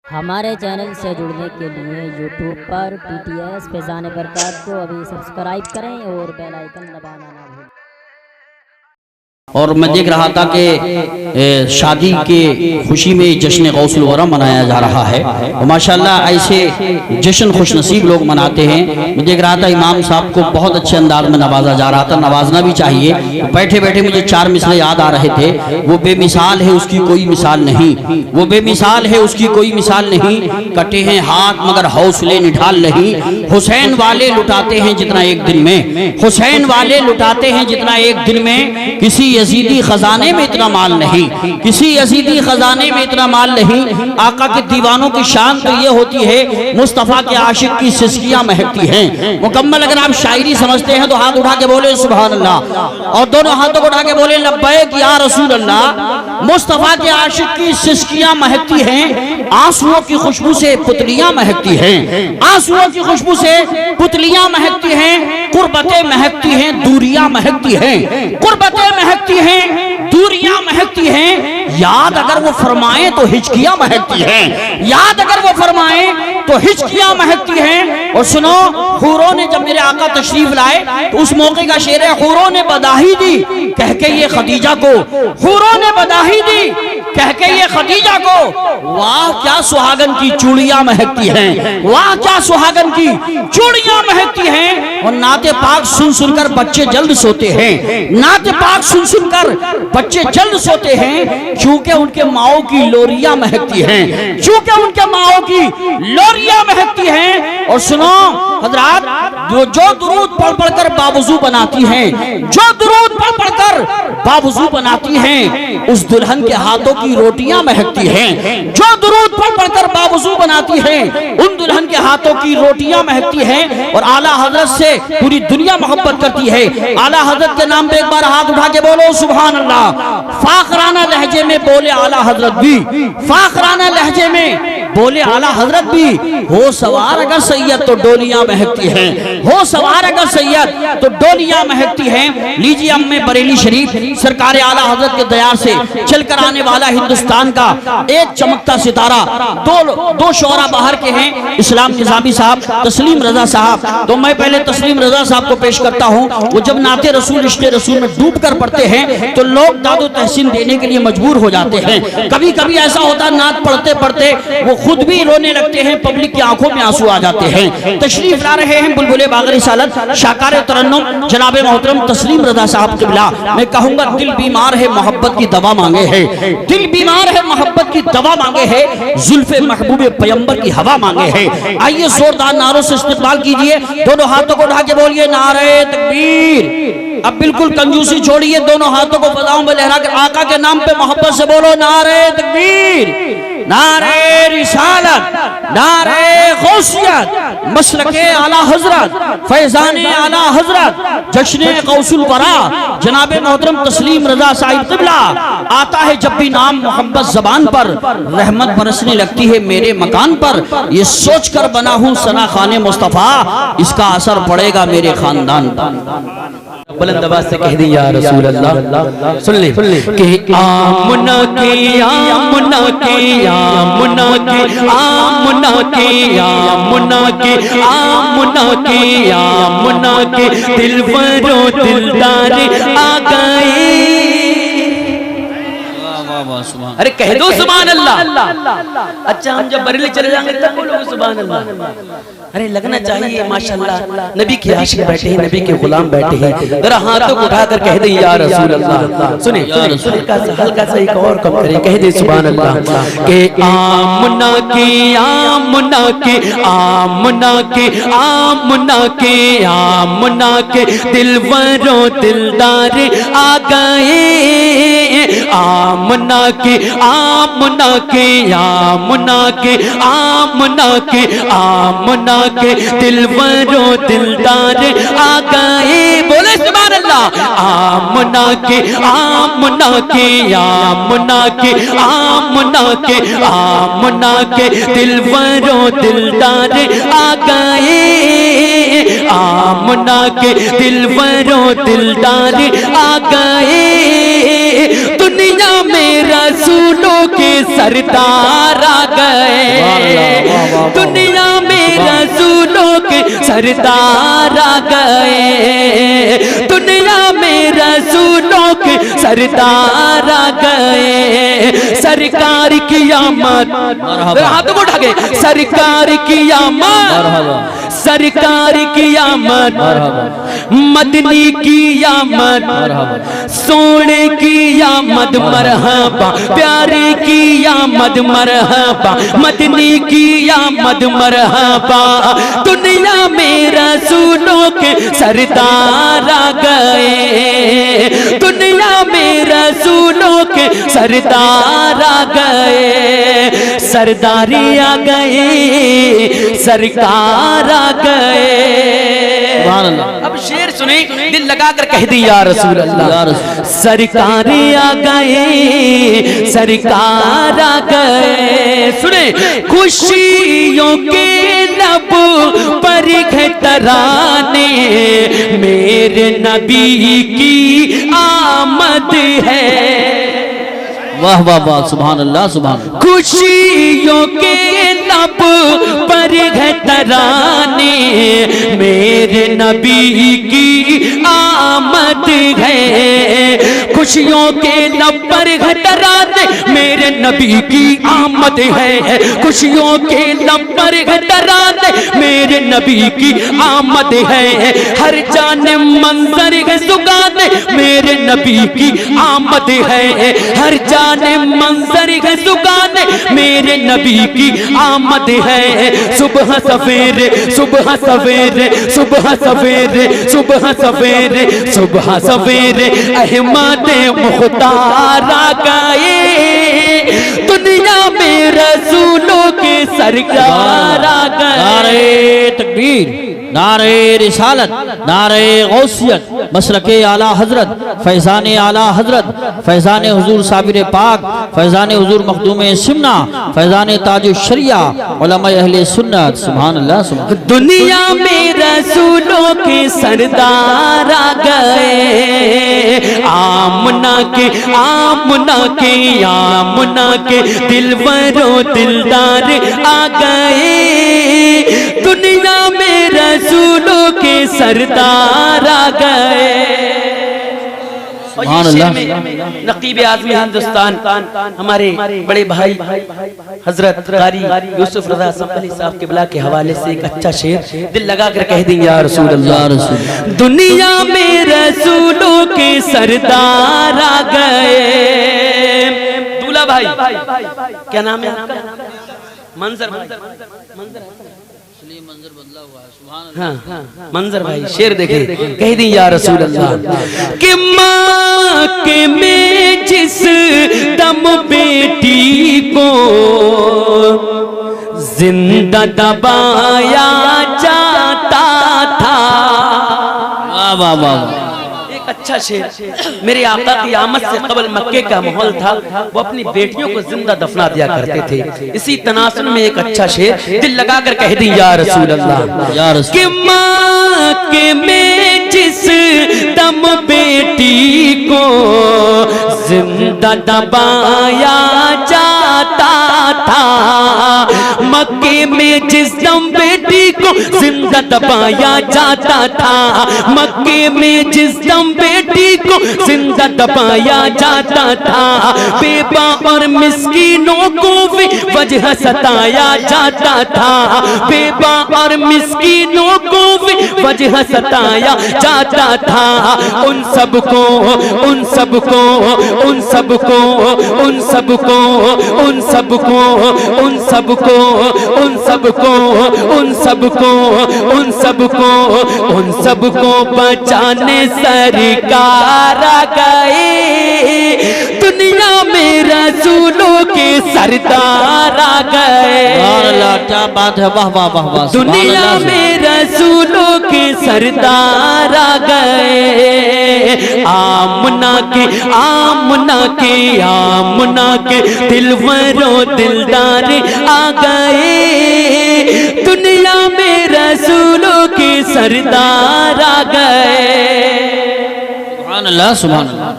हमारे चैनल से जुड़ने के लिए यूट्यूब पर PTS फैज़ान बरक़ात को अभी सब्सक्राइब करें और बेल आइकन दबाना ना भूलें। और मैं देख रहा था कि शादी के खुशी में जश्न गौसुल वरा मनाया जा रहा है और माशाल्लाह ऐसे जश्न खुशनसीब लोग मनाते हैं। मैं देख रहा था इमाम साहब को बहुत अच्छे अंदाज में नवाजा जा रहा था, नवाजना भी चाहिए। तो बैठे बैठे मुझे चार मिसरे याद आ रहे थे। वो बेमिसाल है उसकी कोई मिसाल नहीं, वो बेमिसाल है उसकी कोई मिसाल नहीं, कटे हैं हाथ मगर हौसले निढाल नहीं। हुसैन वाले लुटाते हैं जितना एक दिन में, हुसैन वाले लुटाते हैं जितना एक दिन में। किसी यजीदी खजाने में इतना माल नहीं, किसी यजीदी खजाने में इतना माल नहीं। आका के दीवानों की शान तो ये होती है मुस्तफ़ा के आशिक की सिसकियां महकती हैं। मुकम्मल अगर आप शायरी समझते हैं तो हाथ उठा के बोले सुभान अल्लाह, और दोनों हाथों को उठा के बोले लब्बैक या रसूल अल्लाह। मुस्तफ़ा के आशिक की सिसकियां महकती हैं, आंसुओं की खुशबू से पुतलियां महकती हैं, आंसुओं की खुशबू से पुतलियां महकती हैं। कुर्बतें महकती हैं, दूरियां महकती हैं, कुर्बतें महकती हैं, दूरियां महकती हैं। याद अगर वो फरमाए तो हिचकियां महकती हैं, याद अगर वो फरमाए तो हिचकियां महकती हैं। और सुनो, हूरों ने जब मेरे आका तशरीफ लाए तो उस मौके का शेर है, हूरों ने बधाई दी कह के ये खदीजा को, हूरों ने बधाई दी कह के ये खदीजा को। वाह क्या सुहागन की चूड़ियां महकती हैं, वाह क्या सुहागन की चूड़ियां महकती हैं। और नाते पाक सुन सुनकर बच्चे जल्द सोते हैं, नाते पाक सुन सुनकर बच्चे जल्द सोते हैं, क्योंकि उनके माओ की लोरियां महकती हैं, क्योंकि उनके माओ की लोरियां महकती हैं। और सुनो हजरात, जो दुरूद पढ़ पढ़कर बावजू बनाती हैं, जो दुरूद पढ़ पढ़कर बावजू बनाती हैं, उस दुल्हन के हाथों की रोटियां महकती हैं। जो दुरूद पढ़ पढ़कर बावजू बनाती हैं, उन दुल्हन के हाथों की रोटियां महकती हैं। और आला हजरत से पूरी दुनिया मोहब्बत करती है। आला हजरत के नाम पे एक बार हाथ उठा के बोलो सुभान अल्लाह। फाखराना लहजे में बोले आला हजरत भी, फाखराना लहजे में बोले आला हजरत भी। हो सवार अगर सैयद तो डोलियां महकती हैं, हो सवार अगर सैयद तो डोलियां महकती हैं। लीजिए अम्मे बरेली शरीफ सरकार आला हजरत के दयार से चलकर आने वाला हिंदुस्तान का एक चमकता सितारा। दो शोरा बाहर के हैं, इस्लाम निजामी साहब, तस्लीम रजा साहब। तो मैं पहले तस्लीम रजा साहब को पेश करता हूँ। वो जब नाते रसूल इश्क़े रसूल में डूब कर पढ़ते हैं तो लोग दादो तहसीन देने के लिए मजबूर हो जाते हैं। कभी कभी ऐसा होता है नात पढ़ते पढ़ते वो खुद भी रोने लगते हैं, पब्लिक की आंखों में आंसू आ जाते हैं। तशरीफ ला रहे हैं बुलबुले बागरी सालत शाकार तरन्नुम जनाब मोहतरम तस्लीम रजा साहब क़िबला। मैं कहूँगा दिल बीमार है मोहब्बत की दवा मांगे है, दिल बीमार है मोहब्बत की दवा मांगे है, जुल्फे महबूबे पैगंबर की हवा मांगे है। आइए जोरदार नारों से इस्तेमाल कीजिए, दोनों हाथों को उठा के बोलिए नारे तकबीर। अब बिल्कुल कंजूसी छोड़िए, दोनों हाथों को फजाओं में लहरा कर आका के नाम पे मोहब्बत से बोलो नारे तकबीर, नारे रिसालत, नारे गौसियत, मसलके आला हजरत, फैजाने आला हजरत, जश्ने गौसुल वरा जनाबे मोहतरम तस्लीम रजा साहिब क़िबला। आता है जब भी नाम मोहब्बत जबान पर, रहमत बरसने लगती है मेरे मकान पर। ये सोच कर बना हूँ सना खाने मुस्तफ़ा, इसका असर पड़ेगा मेरे खानदान पर। बुलंद आवाज से कह दी या रसूल अल्लाह। सुन ले कि आमना के आमना के आमना के आमना के आमना के आमना के आमना के दिलवरो दिलदार आ गए। अरे कह दो सुभान अल्लाह। अच्छा हम जब बरेली चले जाएंगे तब बोलोगे सुभान अल्लाह। अरे लगना चाहिए माशाल्लाह, नबी के आशिक बैठे हैं, नबी के गुलाम बैठे हैं, जरा हाथों को उठाकर कह दे या रसूल अल्लाह। सुने हल्का सा एक और कम करें, कह दे सुभान अल्लाह। के आमना के आमना के आमना के आमना के आमना के दिलवरो दिलदार आ गए। आमना के आमना के आमना के आमना के आमना के दिलवरो दिलदार आ गए। बोले सुभान अल्लाह। आमना के आमना के आमना के आमना के आमना के दिलवरो दिलदार आ गए। आमना के दिलवरो दिलदार आ गए। दुनिया में रसूलों के सरदार आ गए। के सरदार आ गए, दुनिया में रसूलों के सरदार आ गए। सरकार की आमद, हाथ को उठा के, सरकार की आमद, सरकार की आमद, मदनी की आमद, सोने की आमद मरहबा, प्यारे की आमद मरहबा, मदनी की आमद मरहबा। दुनिया में रसूलों के सरदार आ गए, दुनिया में रसूलों के सरदार आ गए। सरदारी आ गए, सरकार आ गए। अब शेर सुने, दिल लगाकर कह दी या रसूल अल्लाह। सरकार आ गए, सरकार आ गए। सुने, खुशियों के लब पर तराने, मेरे नबी की आमद है। वाह वाह वाह, सुभान अल्लाह सुभान। खुशियों के लब पर तराने, मेरे नबी की आमद है। खुशियों के लब पर तराने, मेरे नबी की आमद है। खुशियों के लब पर तराने, मेरे नबी की आमद है। हर जाने मंजर है सुगाने, मेरे नबी की आमद है। हर जाने मंजर है सुगाने, मेरे नबी की आमद है। सुबह सवेरे, सुबह सवेरे, सुबह सवेरे, सुबह सवेरे, सुबह सवेरे अहमद मुख्तार आ गए। दुनिया में रसूलों के सरकार आ गए। नारे तकबीर, नारे रिसालत, नारे गौसियत, मसलके आला हजरत, फैजान आला हजरत, फैजान हुजूर साबिर पाक, फैजान हुजूर मखदूम सिमना, फैजान ताज शरिया, उलमा अहले सुन्नत। सुभान अल्लाह सुभान। दुनिया में रसूलों के सरदार आ गए। आमना के, आमना के, आमना के दिलवरो दिलदार आ गए। दुनिया में रसूलों के सरदार आ गए। नकीब आज़म हिंदुस्तान हमारे बड़े भाई हजरत कारी यूसुफ रज़ा संभली साहब के बिला के हवाले से एक अच्छा शेर दिल लगा कर कह देंगे या रसूल अल्लाह। दुनिया में रसूलों के सरदार आ गए। दूल्हा भाई, क्या नाम है आपका? मंजर भाई, मंजर बदला हुआ है। सुभान हाँ, मंजर भाई शेर देखे, कह दी या रसूल अल्लाह कि माँ के में जिस दम बेटी को जिंदा दबाया जाता था। वाह वाह वाह, अच्छा शेर। मेरे आका की आमद से कबल मक्के का माहौल था, वो अपनी बेटियों को जिंदा दफना दिया करते थे। इसी तनासुर में एक अच्छा शेर दिल लगाकर कह दी या रसूल अल्लाह कि माँ के में जिस दम बेटी को जिंदा दबाया जाता था, मक्के में जिस दम बेटी को जिंदा दबाया जाता था, मक्के में जिस दम बेटी को जिंदा दबाया जाता था, बेबा और मिस्कीनों को भी वजह सताया जाता था, बेबा और मिस्कीनों को भी वजह सताया जाता था। उन सबको, उन सबको, उन सबको, उन सबको, उन सबको, उन सबको, उन सबको, उन सबको, उन सबको, उन सबको बचाने सरकार आ गए। दुनिया में रसूलों के सरदार आ गए। क्या बात है, वाह वाह वाह वाह। दुनिया में रसूलों के सरदार आ गए। आमना के, आमना के, आमना के दिलवरों दिलदार आ गए। दुनिया में रसूलों के सरदार आ गए। सुभान अल्लाह सुभान अल्लाह।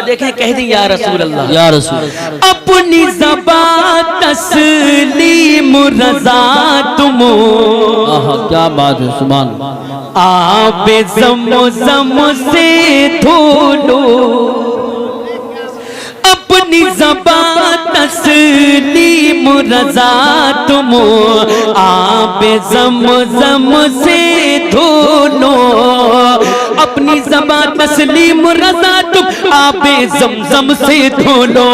देखें, कह दी या रसूल अल्लाह या रसूल। अपनी ज़बान तस्लीम रज़ा तुम, क्या बात है, सुभान अल्लाह। आबे ज़म से धो लो अपनी ज़बान तस्लीम रज़ा तुम, आबे ज़म से धो लो अपनी ज़बान तस्लीम रज़ा तुम, आबे ज़म से धो लो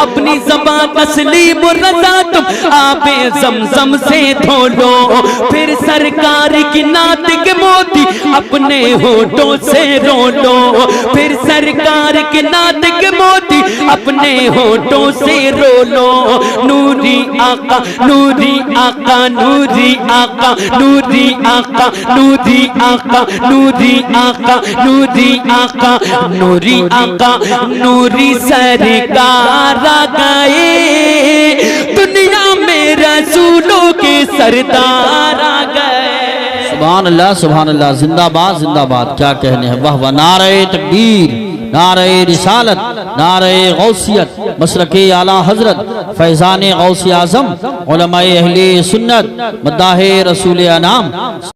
अपनी ज़बान तस्लीम रज़ा तुम, आबे ज़म से धो लो। फिर सरकार की नात के मोती अपने होठों से रो लो, फिर सरकार के नात के मोती अपने होठों से रो लो। नूरी आका नूरी आका नूरी आका नूरी आका नूरी आका नूरी आका नूरी आका नूरी आका नूरी सरकार आ गए, दुनिया में रसूलों के सरदार आ गए। सुभान अल्लाह, सुभान अल्लाह, जिंदाबाद जिंदाबाद, क्या कहने हैं, वाह वाह। नारे तकबीर, नारे रिसालत, नारे गौसियत, मसलके आला हजरत, फैज़ान गौस आज़म, उलमाए अहले सुन्नत, मद्दाहे रसूल अनाम।